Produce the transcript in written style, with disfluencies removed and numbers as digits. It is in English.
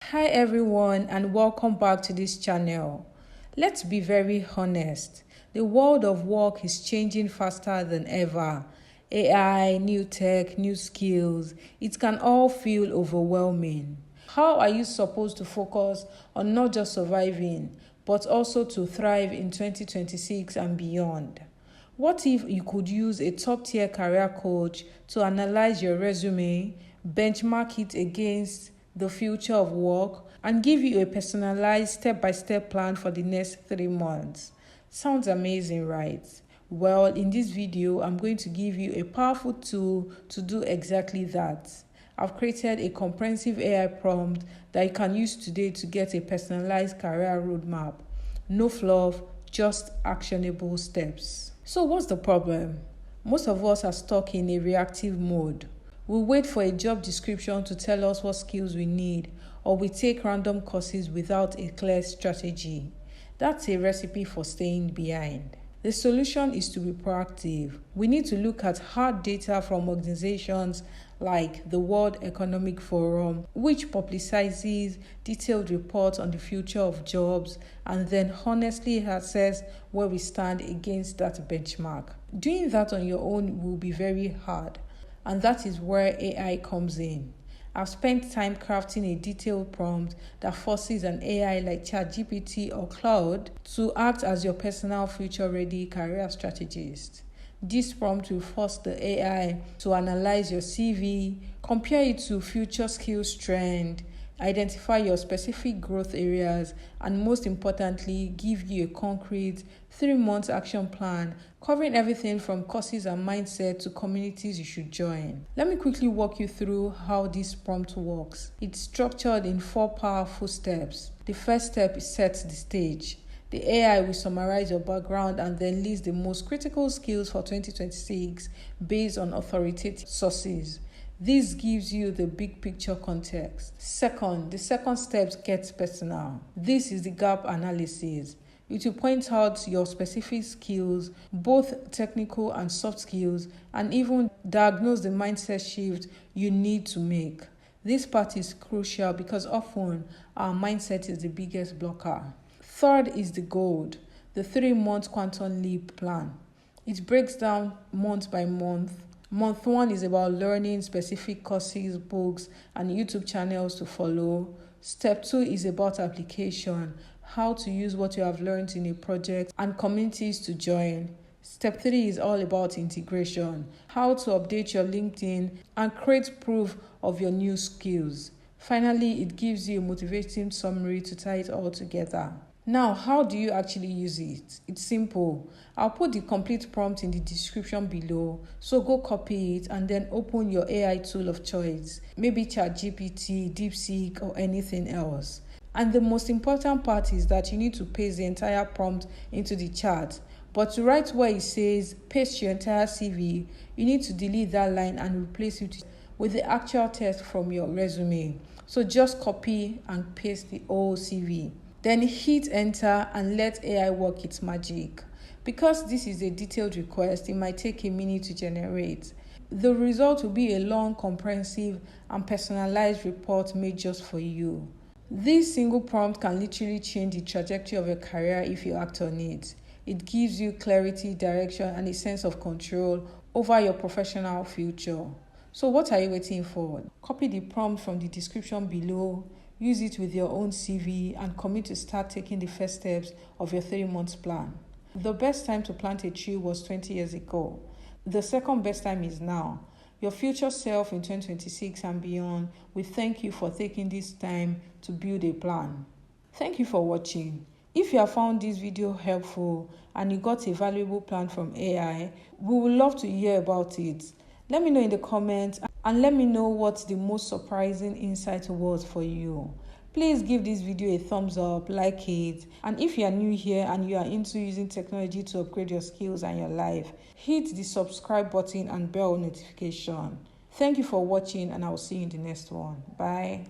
Hi everyone and welcome back to this channel. Let's be very honest. The world of work is changing faster than ever. AI, new tech, new skills, it can all feel overwhelming. How are you supposed to focus on not just surviving, but also to thrive in 2026 and beyond? What if you could use a top-tier career coach to analyze your resume, benchmark it against the future of work, and give you a personalized step-by-step plan for the next 3 months? Sounds amazing, right? Well, in this video, I'm going to give you a powerful tool to do exactly that. I've created a comprehensive AI prompt that you can use today to get a personalized career roadmap. No fluff, just actionable steps. So what's the problem? Most of us are stuck in a reactive mode. We wait for a job description to tell us what skills we need, or we take random courses without a clear strategy. That's a recipe for staying behind. The solution is to be proactive. We need to look at hard data from organizations like the World Economic Forum, which publicizes detailed reports on the future of jobs, and then honestly assess where we stand against that benchmark. Doing that on your own will be very hard, and that is where AI comes in. I've spent time crafting a detailed prompt that forces an AI like ChatGPT or Cloud to act as your personal future-ready career strategist. This prompt will force the AI to analyze your CV, compare it to future skills trend, identify your specific growth areas, and most importantly, give you a concrete 3-month action plan covering everything from courses and mindset to communities you should join. Let me quickly walk you through how this prompt works. It's structured in 4 powerful steps. The first step is set the stage. The AI will summarize your background and then list the most critical skills for 2026 based on authoritative sources. This gives you the big picture context. The second step gets personal. This is the gap analysis. It will point out your specific skills, both technical and soft skills, and even diagnose the mindset shift you need to make. This part is crucial because often our mindset is the biggest blocker. Third is the gold, the 3-month quantum leap plan. It breaks down month by month. Month 1 is about learning specific courses, books, and YouTube channels to follow. Step 2 is about application, how to use what you have learned in a project and communities to join. Step 3 is all about integration, how to update your LinkedIn and create proof of your new skills. Finally, it gives you a motivating summary to tie it all together. Now, how do you actually use it? It's simple. I'll put the complete prompt in the description below, so go copy it and then open your AI tool of choice, maybe ChatGPT, DeepSeek, or anything else. And the most important part is that you need to paste the entire prompt into the chat. But to write where it says paste your entire CV, you need to delete that line and replace it with the actual text from your resume. So just copy and paste the whole CV. Then hit enter and let AI work its magic. Because this is a detailed request, it might take a minute to generate. The result will be a long, comprehensive, and personalized report made just for you. This single prompt can literally change the trajectory of your career if you act on it. It gives you clarity, direction, and a sense of control over your professional future. So what are you waiting for? Copy the prompt from the description below, use it with your own CV, and commit to start taking the first steps of your 3-month plan. The best time to plant a tree was 20 years ago. The second best time is now. Your future self in 2026 and beyond will thank you for taking this time to build a plan. Thank you for watching. If you have found this video helpful and you got a valuable plan from AI, we would love to hear about it. Let me know in the comments and let me know what the most surprising insight was for you. Please give this video a thumbs up, like it, and if you are new here and you are into using technology to upgrade your skills and your life, hit the subscribe button and bell notification. Thank you for watching and I will see you in the next one. Bye.